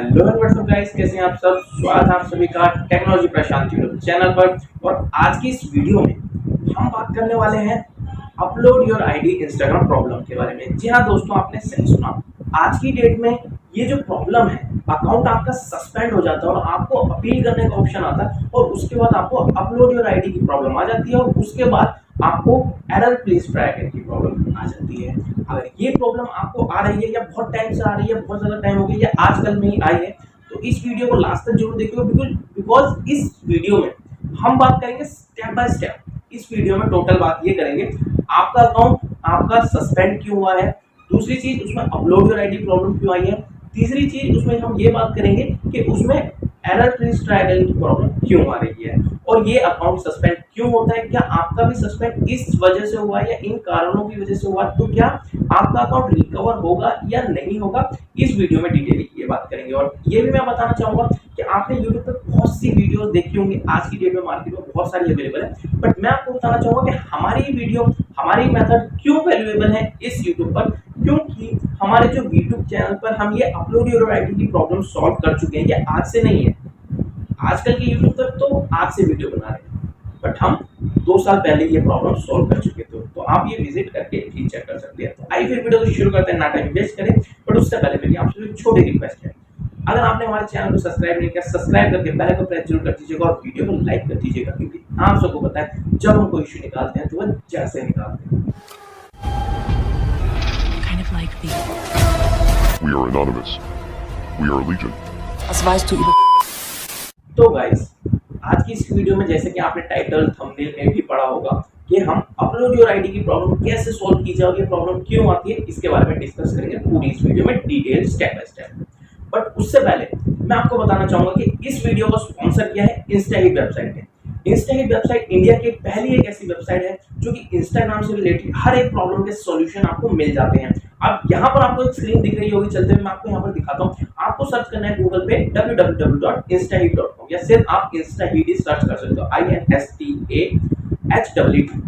Hello and WhatsApp guys, कैसे हैं आप सब। स्वागत है आप सभी का टेक्नोलॉजी प्रशांत यूट्यूब चैनल पर। और आज की इस वीडियो में हम बात करने वाले हैं upload your ID Instagram problem के बारे में। जी हाँ दोस्तों, आपने सही सुना। आज की डेट में ये जो प्रॉब्लम है, अकाउंट आपका सस्पेंड हो जाता है और आपको अपील करने का ऑप्शन आता है और उसके बाद आपको अपलोड योर आईडी की प्रॉब्लम आ जाती है और उसके बाद आपको एरर प्लीज ट्राई अगेन की प्रॉब्लम आ जाती है। अगर ये प्रॉब्लम आपको आ रही है या बहुत टाइम से आ रही है, बहुत ज़्यादा टाइम हो गया या आजकल में ही आई है, तो इस वीडियो को लास्ट तक जरूर देखिएगा बिकॉज इस वीडियो में हम बात करेंगे स्टेप बाय स्टेप। इस वीडियो में टोटल बात ये करेंगे आपका अकाउंट आपका सस्पेंड क्यों हुआ है, दूसरी चीज उसमें अपलोड योर आईडी प्रॉब्लम क्यों आई है, तीसरी चीज उसमें हम ये बात करेंगे कि उसमें एरर प्लीज ट्राई अगेन की प्रॉब्लम क्यों आ रही है और ये अकाउंट सस्पेंड क्यों होता है। क्या आपका भी सस्पेंड इस वजह से हुआ या इन कारणों की वजह से हुआ, तो क्या आपका अकाउंट रिकवर होगा या नहीं होगा, इस वीडियो में डिटेल ये बात करेंगे। और ये भी मैं बताना चाहूंगा कि आपने YouTube पर बहुत सी वीडियोस देखी होंगी, आज की डेट में मार्केट में बहुत सारी अवेलेबल है, बट मैं आपको बताना चाहूंगा कि हमारी वीडियो हमारी मेथड क्यों वैल्यूएबल है इस YouTube पर, क्योंकि हमारे जो YouTube चैनल पर हम ये अपलोड योर आईडी की प्रॉब्लम सॉल्व कर चुके हैं। ये आज से नहीं है, आजकल के यूट्यूब पर तो आज से वीडियो बना रहे हैं, बट हम 2 साल पहले ये प्रॉब्लम सॉल्व कर चुके थे। तो आप ये विजिट करके भी चेक कर सकते हैं। तो आइए फिर वीडियो को शुरू करते हैं, ना टाइम वेस्ट करें। बट उससे पहले मेरी आपसे एक छोटी रिक्वेस्ट है, अगर आपने हमारे चैनल को सब्सक्राइब नहीं किया, सब्सक्राइब करके बेल आइकन प्रेस जरूर कर दीजिएगा और वीडियो को लाइक कर दीजिएगा, क्योंकि आप सबको पता है जब हम कोई इशू निकालते हैं तो वह जैसे निकालते हैं। Kind of like the We are anonymous. We are legion. Was weißt du über तो गाइस, आज की इस वीडियो में जैसे कि आपने टाइटल थंबनेल में भी पढ़ा होगा कि हम अपलोड योर आईडी की प्रॉब्लम कैसे सॉल्व की जाए और ये प्रॉब्लम क्यों आती है, इसके बारे में डिस्कस करेंगे पूरी इस वीडियो में detail step by step. But उससे पहले मैं आपको बताना चाहूंगा कि इस वीडियो को स्पॉन्सर किया है इंस्टाहिट वेबसाइट ने। इंस्टाहिट वेबसाइट इंडिया की पहली एक ऐसी वेबसाइट है जो कि इंस्टाग्राम से रिलेटेड हर एक प्रॉब्लम के सॉल्यूशन आपको मिल जाते हैं। अब यहाँ पर आपको एक स्क्रीन दिख रही होगी, चलते हुए मैं आपको यहाँ पर दिखाता हूँ। आपको सर्च करना है गूगल पे www.instahit.com या सिर्फ आप इंस्टाहिट ही सर्च कर सकते हो, INSTAHIT।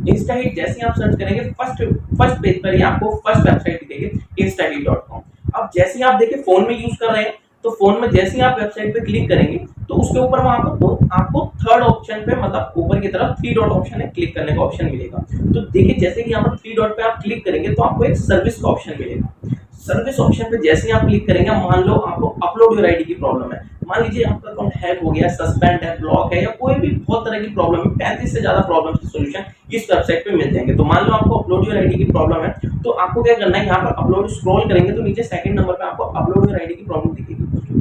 इंस्टाहिट जैसे आप सर्च करेंगे फर्स्ट पेज पर ही आपको फर्स्ट वेबसाइट दिखेगी instahit.com। अब जैसे ही आप देखिए फोन में यूज कर रहे हैं, तो फोन में जैसे ही आप वेबसाइट पे क्लिक करेंगे तो उसके ऊपर आपको थर्ड ऑप्शन पे, मतलब ऊपर की तरफ 3 डॉट ऑप्शन है, क्लिक करने का ऑप्शन मिलेगा। तो देखिए जैसे कि यहाँ पर 3 डॉट पे आप क्लिक करेंगे तो आपको एक सर्विस का ऑप्शन मिलेगा। सर्विस ऑप्शन पे जैसे ही आप क्लिक करेंगे, मान लो आपको अपलोड योर आईडी की प्रॉब्लम है, मान लीजिए आपका अकाउंट हैक हो गया, सस्पेंड है, ब्लॉक है या कोई भी बहुत तरह की प्रॉब्लम है, 35 से ज्यादा प्रॉब्लम्स के सॉल्यूशन इस वेबसाइट पे मिल जाएंगे। तो मान लो आपको अपलोड योर आईडी की प्रॉब्लम है, तो आपको क्या करना है, यहाँ पर अपलोड स्क्रॉल करेंगे तो नीचे सेकंड नंबर पे आपको अपलोड योर आईडी की प्रॉब्लम दिखेगी।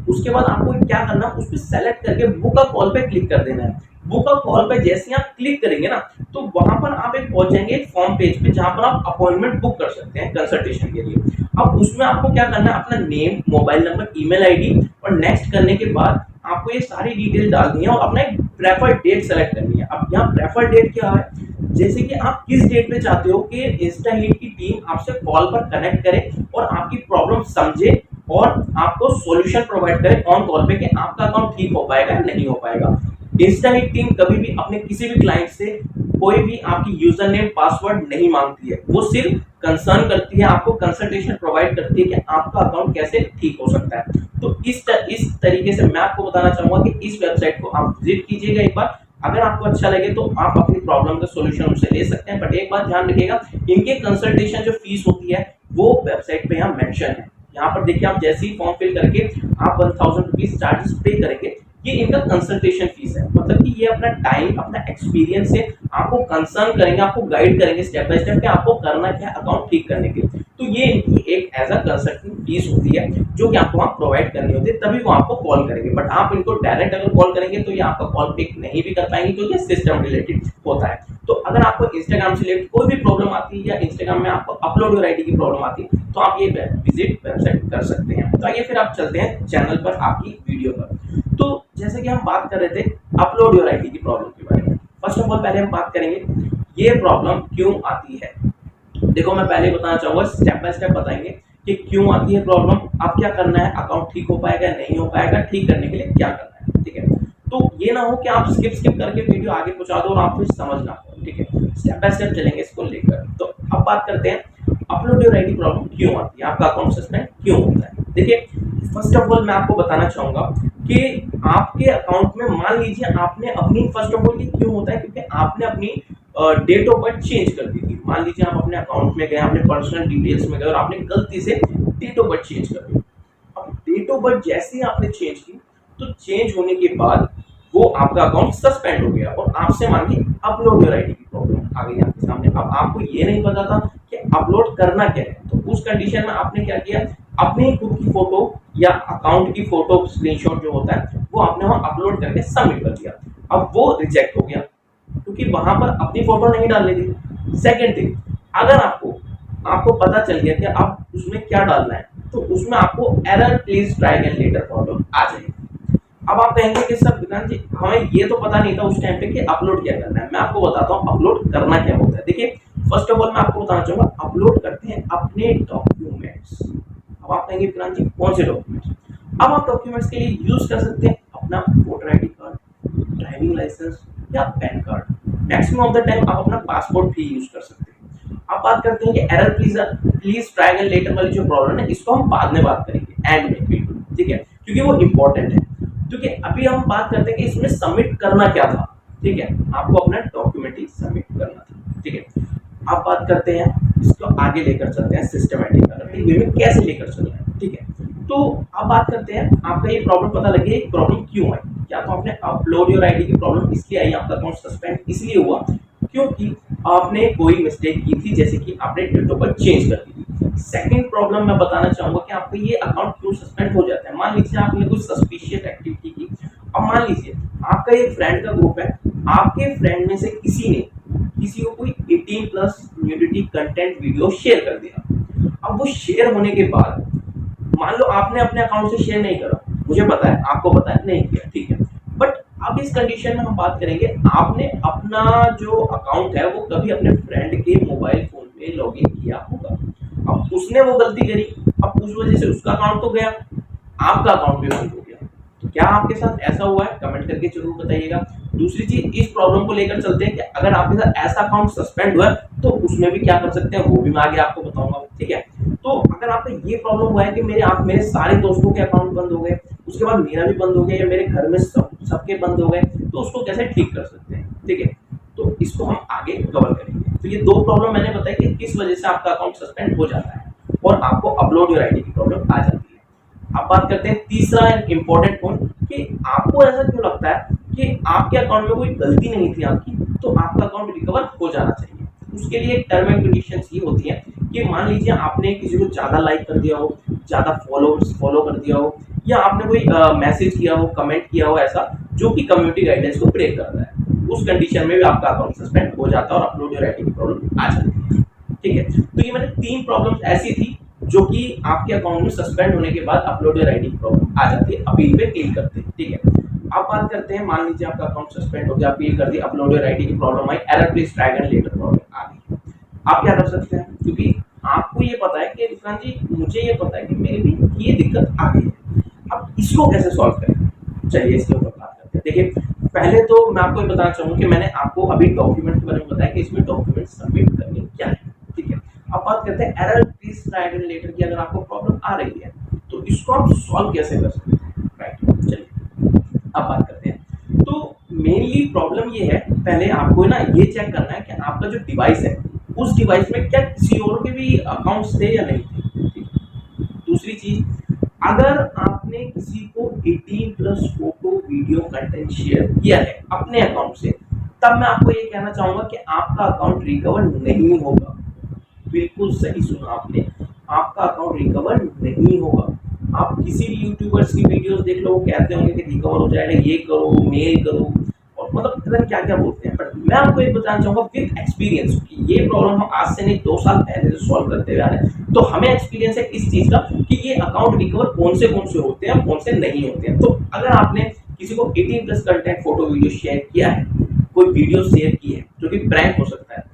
उसके बाद आपको क्या करना है, उस पर सेलेक्ट करके बुक अ कॉल पे क्लिक कर देना है। बुक अ कॉल पे जैसे ही आप क्लिक करेंगे ना, तो वहां पर आप एक पहुंच जाएंगे एक फॉर्म पेज पे, जहां पर आप अपॉइंटमेंट बुक कर सकते हैं कंसल्टेशन के लिए। अब उसमें आपको क्या करना है, अपना name, mobile number, email ID और नेक्स्ट करने के बाद आपको ये सारी डिटेल डालनी है और अपना एक प्रेफर्ड डेट सेलेक्ट करनी है। अब यहाँ प्रेफर्ड डेट क्या है, जैसे कि आप किस डेट पे चाहते हो कि इंस्टाहिट की टीम आपसे कॉल पर कनेक्ट करे और आपकी प्रॉब्लम समझे और आपको सॉल्यूशन प्रोवाइड करे ऑन कॉल पे कि आपका अकाउंट ठीक हो पाएगा या नहीं हो पाएगा। इंस्टाहिट टीम कभी भी अपने किसी भी क्लाइंट से कोई भी आपकी यूजर नेम पासवर्ड नहीं मांगती है, वो सिर्फ कंसर्न करती है, आपको कंसल्टेशन प्रोवाइड करती है कि आपका अकाउंट कैसे ठीक हो सकता है। तो इस तरीके से मैं आपको बताना चाहूंगा कि इस वेबसाइट को आप विजिट कीजिएगा एक बार। अगर आपको अच्छा लगे तो आप अपनी प्रॉब्लम का सॉल्यूशन उनसे ले सकते हैं, बट एक बात ध्यान रखिएगा, इनके कंसल्टेशन जो फीस होती है वो वेबसाइट पे यहाँ मेंशन है। यहाँ पर देखिए, आप जैसे ही फॉर्म फिल करके आप 1000 रुपीज चार्जेस पे करेंगे, ये इनका कंसल्टेशन फीस है। मतलब कि ये अपना टाइम, अपना एक्सपीरियंस से आपको कंसर्न करेंगे, आपको गाइड करेंगे स्टेप बाय स्टेप कि आपको करना क्या है अकाउंट ठीक करने के लिए। तो ये इनकी एक एज अ कंसल्टिंग फीस होती है जो कि आपको वहाँ प्रोवाइड करनी होती है, तभी वो आपको कॉल करेंगे। बट आप इनको डायरेक्ट अगर कॉल करेंगे तो ये आपका कॉल पिक नहीं भी कर पाएंगे, क्योंकि सिस्टम रिलेटेड होता है। तो अगर आपको इंस्टाग्राम से रिलेटेड कोई भी प्रॉब्लम आती है या इंस्टाग्राम में आपको अपलोड योर आईडी की प्रॉब्लम आती है, तो आप ये विजिट वेबसाइट कर सकते हैं। तो आइए फिर आप चलते हैं चैनल पर, आपकी वीडियो पर। तो जैसे कि हम बात कर रहे थे अपलोड योर आईडी की प्रॉब्लम के बारे में, फर्स्ट ऑफ ऑल पहले हम बात करेंगे ये प्रॉब्लम क्यों आती है। देखो, मैं पहले बताना चाहूंगा, स्टेप बाय स्टेप बताएंगे कि क्यों आती है प्रॉब्लम, अब क्या करना है, अकाउंट ठीक हो पाएगा नहीं हो पाएगा, ठीक करने के लिए क्या करना है। ठीक है, तो ये ना हो कि आप स्किप करके वीडियो आगे पहुंचा दो और आप फिर समझ ना पाओ। ठीक है, स्टेप बाय स्टेप चलेंगे इसको लेकर। तो अब बात करते हैं अपलोड योर आईडी प्रॉब्लम क्यों आती है, आपका अकाउंट सस्पेंड क्यों होता है। देखिए, फर्स्ट ऑफ ऑल मैं आपको बताना चाहूंगा कि आपके अकाउंट में मान लीजिए आपने अपनी, फर्स्ट ऑफ ऑल ये क्यों होता है, क्योंकि आपने अपनी डेट ऑफ बर्थ चेंज कर दी थी। मान लीजिए आप अपने अकाउंट में गए, अपने पर्सनल डिटेल्स में गए और आपने गलती से डेट ऑफ बर्थ चेंज कर दी। अब डेट ऑफ बर्थ जैसे ही आपने चेंज की, तो चेंज होने के बाद वो आपका अकाउंट सस्पेंड हो गया और आपसे मांगी अपलोड योर आईडी की प्रॉब्लम आ गई आपके सामने। अब आपको ये नहीं पता था कि अपलोड करना क्या है, तो उस कंडीशन में आपने क्या किया, अपने खुद की फोटो या अकाउंट की फोटो स्क्रीनशॉट जो होता है वो आपने वहां अपलोड करके सबमिट कर दिया। अब वो रिजेक्ट हो गया क्योंकि वहां पर अपनी फोटो नहीं डालनी थी। सेकेंड थिंग, अगर आपको पता चल गया कि आप उसमें क्या डालना है, तो उसमें आपको error please try again later problem आ जाएगी। अब आप कहेंगे कि सर विक्रांत जी, हमें ये तो पता नहीं था उस टाइम पे कि अपलोड क्या करना है। मैं आपको बताता हूँ अपलोड करना क्या होता है। देखिए, फर्स्ट ऑफ ऑल मैं आपको बताना चाहूंगा, अपलोड करते हैं अपने डॉक्यूमेंट्स। अब आप कहेंगे विक्रांत जी कौन से डॉक्यूमेंट्स? अब आप डॉक्यूमेंट्स के लिए यूज कर सकते हैं अपना voter ID card, driving licence या PAN card. Maximum of the time आप अपना पासपोर्ट भी यूज कर सकते हैं। अब बात करते हैं कि error please try again letter वाली जो प्रॉब्लम है, इसको हम बाद में बात करेंगे, एंड में, बिल्कुल ठीक है, क्योंकि वो इंपॉर्टेंट है। क्योंकि अभी हम बात करते हैं कि इसमें सबमिट करना क्या था। ठीक है, आपको अपना डॉक्यूमेंट ही सबमिट करना था। ठीक है, अब बात करते हैं इसको आगे लेकर चलते हैं सिस्टमैटिक वे में कैसे लेकर चलना है। ठीक है, तो अब बात करते हैं, आपका ये प्रॉब्लम पता लगी है प्रॉब्लम क्यों आई। या तो आपने अपलोड योर आईडी की प्रॉब्लम इसलिए आई, आपका अकाउंट सस्पेंड इसलिए हुआ क्योंकि आपने कोई मिस्टेक की थी, जैसे कि आपने डेट ऑफ बर्थ चेंज कर दी थी। सेकंड प्रॉब्लम मैं बताना चाहूंगा कि आपका ये अकाउंट क्यों सस्पेंड हो जाता है। मान लीजिए आपने कुछ सस्पिशियस एक्टिविटी की। अब मान लीजिए आपका एक फ्रेंड का ग्रुप है, आपके फ्रेंड में से किसी को कोई 18 plus nudity content video share कर दिया। अब वो शेयर होने के बाद मान लो आपने अपने अकाउंट से शेयर नहीं करा, मुझे पता है, आपको पता है नहीं किया, ठीक है, बट अब इस कंडीशन में हम बात करेंगे, आपने अपना जो अकाउंट है वो कभी अपने फ्रेंड के मोबाइल फोन में लॉगिन किया होगा। अब उसने वो गलती करी, अब उस वजह से उसका अकाउंट तो गया, आपका अकाउंट भी बंद हो गया। तो क्या आपके साथ ऐसा हुआ है? कमेंट करके जरूर बताइएगा। दूसरी चीज, इस प्रॉब्लम को लेकर चलते हैं कि अगर आपके साथ ऐसा अकाउंट सस्पेंड हुआ है तो उसमें भी क्या कर सकते हैं, वो भी मैं आगे आपको बताऊंगा। ठीक है, तो अगर आपको ये प्रॉब्लम हुआ है कि मेरे सारे दोस्तों के अकाउंट बंद हो गए, उसके बाद मेरा भी बंद हो गया, या मेरे घर में सबके बंद हो गए, तो उसको कैसे ठीक कर सकते हैं। ठीक है, तो इसको हम आगे कवर करेंगे। तो ये दो प्रॉब्लम मैंने बताई कि किस वजह से आपका अकाउंट सस्पेंड हो जाता है और आपको अपलोड योर आईडी की प्रॉब्लम आ जाती है। अब बात करते हैं तीसरा इंपॉर्टेंट पॉइंट कि आपको ऐसा क्यों लगता है कि आपके अकाउंट में कोई गलती नहीं थी आपकी, तो आपका अकाउंट रिकवर हो जाना चाहिए। उसके लिए टर्म एंड कंडीशंस ये होती है कि मान लीजिए आपने किसी को ज़्यादा लाइक कर दिया हो, ज़्यादा फॉलो कर दिया हो, या आपने कोई मैसेज किया हो, कमेंट किया हो ऐसा जो कि कम्युनिटी गाइडेंस को ब्रेक करता है, उस कंडीशन में भी आपका अकाउंट सस्पेंड हो जाता है और अपलोड योर आईडी की प्रॉब्लम आ जाती है। ठीक है, तो ये मैंने 3 प्रॉब्लम्स ऐसी थी जो कि आपके अकाउंट में सस्पेंड होने के बाद अपलोड योर आईडी की प्रॉब्लम आ जाती है, अपील पे क्लिक करते हैं। ठीक है, अब बात करते हैं, मान लीजिए आपका अकाउंट सस्पेंड हो गया, अपील कर दी, अपलोड योर आईडी की प्रॉब्लम आई, error please try again later problem आ गई। आप क्या कर सकते हैं, क्योंकि आपको ये पता है कि विक्रांत जी मुझे ये पता है कि मेरी भी ये दिक्कत आ गई है, अब इसको कैसे सॉल्व करें, चलिए इसके ऊपर बात करते हैं। देखिए, पहले तो मैं आपको ये बताना चाहूँगा कि मैंने आपको अभी डॉक्यूमेंट के बारे में बताया कि इसमें डॉक्यूमेंट सबमिट करने क्या है। ठीक है, अब बात करते हैं error please try again letter की। अगर आपको प्रॉब्लम आ रही है तो इसको आप सॉल्व कैसे कर सकते हैं, राइट। चलिए अब बात करते हैं। तो मेनली प्रॉब्लम ये है, पहले आपको ना ये चेक करना है कि आपका जो डिवाइस है उस डिवाइस में क्या किसी और के भी अकाउंट्स थे या नहीं थे। दूसरी चीज, अगर आपने किसी को 18 plus photo video content share किया है अपने अकाउंट से, तब मैं आपको ये कहना चाहूंगा कि आपका अकाउंट रिकवर नहीं होगा। बिल्कुल सही सुना आपने, आपका अकाउंट रिकवर नहीं होगा। आप किसी भी यूट्यूबर्स की वीडियोस देख लो, वो कहते होंगे कि रिकवर हो जाएगा, ये करो, मेल करो, और मतलब पता नहीं क्या क्या बोलते हैं। बट मैं आपको एक बताना चाहूंगा विद एक्सपीरियंस कि ये प्रॉब्लम हम आज से नहीं 2 साल पहले से सॉल्व करते हुए आ रहे हैं, तो हमें एक्सपीरियंस है इस चीज का कि ये अकाउंट रिकवर कौन से होते हैं, कौन से नहीं होते हैं। तो अगर आपने किसी को 18 plus content photo video share किया है, कोई वीडियो शेयर की है जो कि प्रैंक हो सकता है,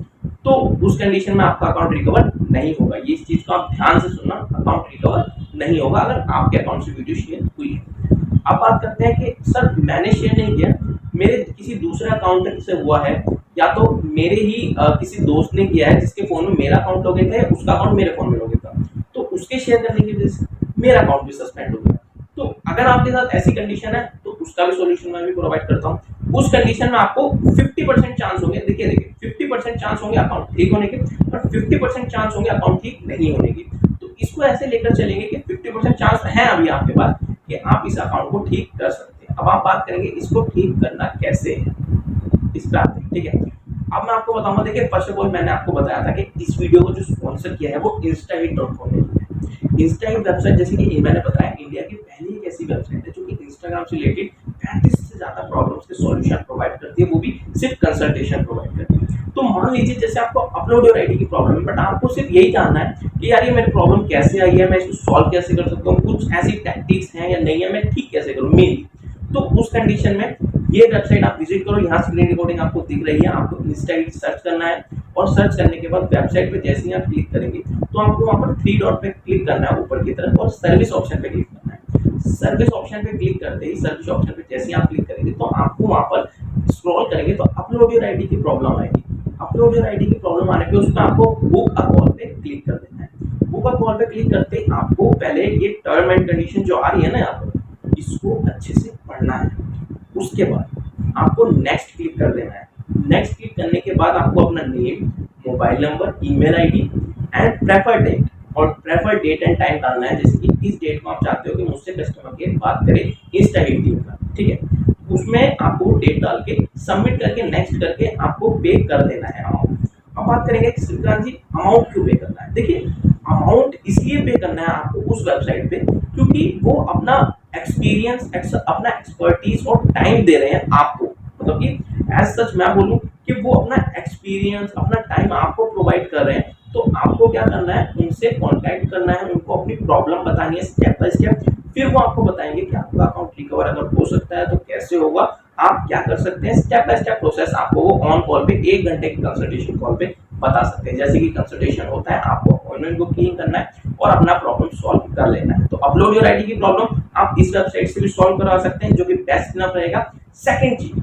तो उस कंडीशन में आपका अकाउंट रिकवर नहीं होगा। ये इस चीज को आप ध्यान से सुनना, अकाउंट रिकवर नहीं होगा अगर आपके अकाउंट से वीडियो शेयर हुई है। अब बात करते हैं कि सर मैंने शेयर नहीं किया, मेरे किसी दूसरे अकाउंट से हुआ है, या तो मेरे ही किसी दोस्त ने किया है जिसके फोन में मेरा अकाउंट लॉगिन था, उसका अकाउंट मेरे फोन में लॉगिन था, तो उसके शेयर करने की वजह से मेरा अकाउंट भी सस्पेंड हो गया। तो अगर आपके साथ ऐसी कंडीशन है तो उसका भी सॉल्यूशन मैं भी प्रोवाइड करता हूँ। उस कंडीशन में आपको 50% चांस होंगे, देखिए 50% चांस होंगे अकाउंट ठीक होने के और 50% चांस होंगे अकाउंट ठीक नहीं होने की। तो इसको ऐसे लेकर चलेंगे कि 50% चांस है अभी आपके पास कि आप इस अकाउंट को ठीक कर सकते हैं। अब आप बात करेंगे इसको ठीक करना कैसे है, इस पे आते हैं, ठीक है। अब मैं आपको बताऊंगा, देखिए फर्स्ट ऑफ ऑल मैंने आपको बताया था कि इस वीडियो को जो स्पॉन्सर किया है वो instahit.com ने किया है। instahit वेबसाइट, जैसे कि मैंने बताया, इंडिया की पहली एक ऐसी वेबसाइट है जो कि इंस्टाग्राम से रिलेटेड 35 से ज्यादा प्रॉब्लम्स के सॉल्यूशन प्रोवाइड करती है, वो भी सिर्फ कंसल्टेशन प्रोवाइड करती है। तो मान लीजिए जैसे आपको अपलोड योर आईडी की प्रॉब्लम है, बट आपको सिर्फ यही जानना है कि यार ये मेरी प्रॉब्लम कैसे आई है, मैं इसको सॉल्व कैसे कर सकता हूँ, कुछ ऐसी टैक्टिक्स हैं या नहीं है, मैं ठीक कैसे करूँ मेनली। तो उस कंडीशन में ये वेबसाइट आप विजिट करो, यहाँ स्क्रीन रिकॉर्डिंग आपको दिख रही है, आपको इंस्टाइट सर्च करना है और सर्च करने के बाद वेबसाइट पे जैसे ही आप क्लिक करेंगे तो आपको वहाँ पर 3 डॉट पे क्लिक करना है ऊपर की तरफ और सर्विस ऑप्शन पे क्लिक करना है। सर्विस ऑप्शन पे क्लिक करते ही सर्विस ऑप्शन पे जैसे ही आप क्लिक करेंगे तो आपको वहाँ पर स्क्रॉल करेंगे तो अपलोड योर आईडी की प्रॉब्लम आएगी। अपलोड योर आईडी की प्रॉब्लम आने पे उसमें आपको बुक अ कॉल पे क्लिक कर देना है। बुक अ कॉल पे क्लिक करते ही आपको पहले ये टर्म एंड कंडीशन जो आ रही है ना यहाँ पर, इसको अच्छे से पढ़ना है। उसके बाद आपको नेक्स्ट क्लिक कर देना है। नेक्स्ट क्लिक करने के बाद आपको अपना name, mobile number, email ID and prefer date और प्रेफर डेट एंड टाइम डालना है। जैसे कि इस डेट को आप चाहते हो कि मुझसे कस्टमर केयर बात करे इंस्टाहिट टीम का, ठीक है। उसमें आपको डेट डाल के सबमिट करके नेक्स्ट करके आपको पे कर देना है अमाउंट। अब बात करेंगे श्रीकांत जी अमाउंट क्यों पे करना है। देखिए अमाउंट इसलिए पे करना है आपको उस वेबसाइट पे क्योंकि वो अपना एक्सपीरियंस, अपना एक्सपर्टीज और टाइम दे रहे हैं आपको। मतलब कि एज सच मैं बोलूं कि वो अपना एक्सपीरियंस, अपना टाइम आपको प्रोवाइड कर रहे हैं। तो आपको क्या करना है, उनसे कांटेक्ट करना है, उनको अपनी प्रॉब्लम बतानी है स्टेप बाय स्टेप। फिर वो आपको बताएंगे कि आपका अकाउंट रिकवर अगर हो सकता है तो कैसे होगा, आप क्या कर सकते हैं। स्टेप बाय स्टेप प्रोसेस आपको वो ऑन कॉल पे 1 घंटे की कंसल्टेशन कॉल पे बता सकते हैं। जैसे कि कंसल्टेशन होता है, आपको अपॉइंटमेंट बुकिंग करना है और अपना प्रॉब्लम सॉल्व कर लेना है। तो अपलोड योर आईडी की प्रॉब्लम आप इस वेबसाइट से भी सॉल्व करा सकते हैं, जो कि बेस्ट इनफ रहेगा। सेकंड चीज,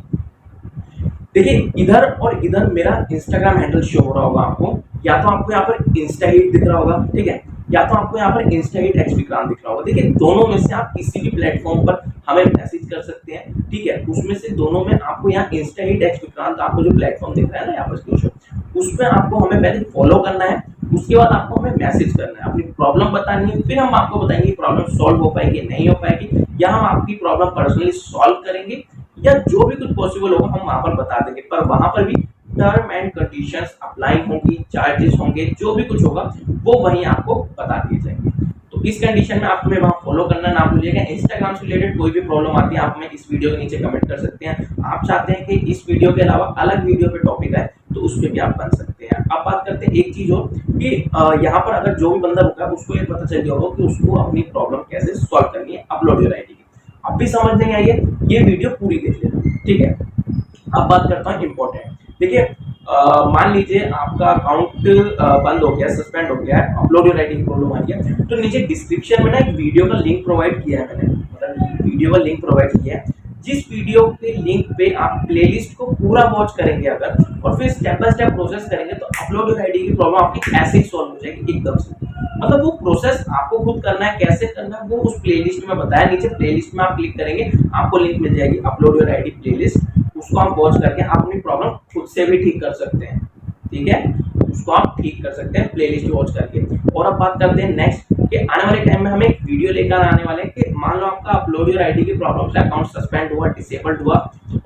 देखिए इधर और इधर मेरा इंस्टाग्राम हैंडल शो हो रहा होगा आपको, या तो आपको यहाँ पर इंस्टाहिट दिख रहा होगा, ठीक है, या तो आपको यहाँ पर इंस्टाहिट एक्स विक्रांत दिख रहा होगा। देखिए दोनों में से आप किसी भी प्लेटफॉर्म पर हमें मैसेज कर सकते हैं, ठीक है। उसमें से दोनों में आपको यहाँ इंस्टाहिट एक्स विक्रांत आपको जो प्लेटफॉर्म दिख रहा है ना यहाँ पर स्क्रीनशॉट, उसमें आपको हमें पहले फॉलो करना है। उसके बाद आपको हमें मैसेज करना है, अपनी प्रॉब्लम बतानी है, फिर हम आपको बताएंगे प्रॉब्लम सॉल्व हो पाएगी नहीं हो पाएगी, या हम आपकी प्रॉब्लम पर्सनली सॉल्व करेंगे, या जो भी कुछ पॉसिबल होगा हम वहां पर बता देंगे। पर वहां पर भी टर्म एंड कंडीशंस अप्लाई होंगी, चार्जेस होंगे, जो भी कुछ होगा वो वहीं आपको बता दिए जाएंगे। तो इस कंडीशन में आपको वहां फॉलो करना ना भूलिएगा। इंस्टाग्राम से रिलेटेड कोई भी प्रॉब्लम आती है आप हमें इस वीडियो के नीचे कमेंट कर सकते हैं। आप चाहते हैं कि इस वीडियो के अलावा अलग वीडियो पे टॉपिक है तो उस पर भी आप बन सकते हैं। अब बात करते हैं एक चीज और कि यहाँ पर अगर जो भी बंदा रुका है उसको ये पता चल गया होगा कि उसको अपनी प्रॉब्लम कैसे सॉल्व करनी है अपलोड योर आईडी की। अब भी समझ नहीं आई है, ये वीडियो पूरी देख लेना, ठीक है। अब बात करता हूँ इम्पोर्टेंट, देखिए मान लीजिए आपका अकाउंट बंद हो गया, सस्पेंड हो गया है, अपलोड योर आईडी की प्रॉब्लम आ गया, तो नीचे डिस्क्रिप्शन में ना एक वीडियो का लिंक प्रोवाइड किया है मैंने, मतलब वीडियो का लिंक प्रोवाइड किया है। जिस वीडियो के लिंक पे आप प्लेलिस्ट को पूरा वॉच करेंगे अगर और फिर स्टेप बाय स्टेप प्रोसेस करेंगे तो अपलोड योर आईडी की प्रॉब्लम आपकी ऐसे ही सॉल्व हो जाएगी एकदम से। मतलब वो प्रोसेस आपको खुद करना है, कैसे करना है वो उस प्लेलिस्ट में बताया। नीचे प्लेलिस्ट में आप क्लिक करेंगे आपको लिंक मिल जाएगी अपलोड योर आईडी प्लेलिस्ट, उसको आप वॉच करके आप अपनी प्रॉब्लम खुद से भी ठीक कर सकते हैं, ठीक है, उसको आप ठीक कर सकते हैं प्लेलिस्ट वॉच करके। और अब बात करते हैं नेक्स्ट कि आने वाले टाइम में हम एक वीडियो लेकर आने वाले हैं कि मान लो आपका अपलोड योर आईडी की प्रॉब्लम से अकाउंट सस्पेंड हुआ, डिसेबल्ड हुआ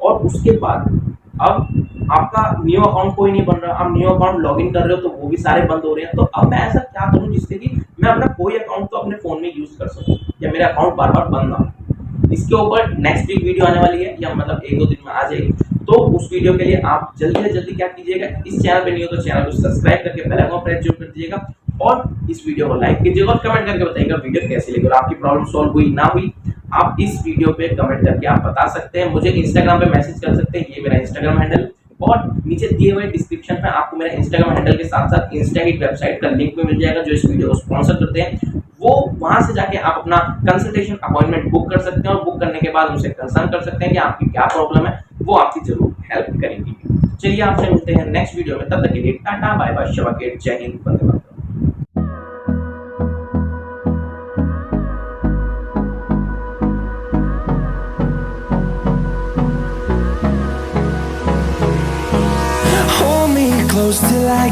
और उसके बाद अब आपका न्यू अकाउंट कोई नहीं बन रहा, आप न्यू अकाउंट लॉगिन कर रहे हो तो वो भी सारे बंद हो रहे हैं। तो अब मैं ऐसा क्या करूं जिससे कि मैं अपना कोई अकाउंट तो अपने फोन में यूज कर सकूं या मेरा अकाउंट बार बार बंद ना हो। इसके ऊपर नेक्स्ट वीक वीडियो आने वाली है, या मतलब 1-2 दिन में आ जाएगी। तो उस वीडियो के लिए आप जल्दी से जल्दी क्या कीजिएगा, इस चैनल पे नहीं हो तो चैनल को सब्सक्राइब करके बेल आइकन प्रेस जरूर कर दीजिएगा और इस वीडियो को लाइक कीजिएगा और कमेंट करके बताइएगा वीडियो कैसी लगी और आपकी प्रॉब्लम सॉल्व हुई ना हुई। आप इस वीडियो पे कमेंट करके आप बता सकते हैं, मुझे इंस्टाग्राम पे मैसेज कर सकते हैं, ये मेरा इंस्टाग्राम हैंडल, और नीचे दिए हुए डिस्क्रिप्शन पे आपको मेरा इंस्टाग्राम हैंडल के साथ साथ इंस्टाहिट वेबसाइट का लिंक भी मिल जाएगा जो इस वीडियो को स्पॉन्सर करते हैं। वो वहां से जाके आप अपना कंसल्टेशन अपॉइंटमेंट बुक कर सकते हैं और बुक करने के बाद उनसे कंसर्न कर सकते हैं कि आपकी क्या प्रॉब्लम है, वो आपकी जरूर हेल्प करेंगी। चलिए आपसे मिलते हैं नेक्स्ट वीडियो में, तब तक के लिए टाटा बाय बाय, शबा के जय हिंद, वंदे मातरम। baggy.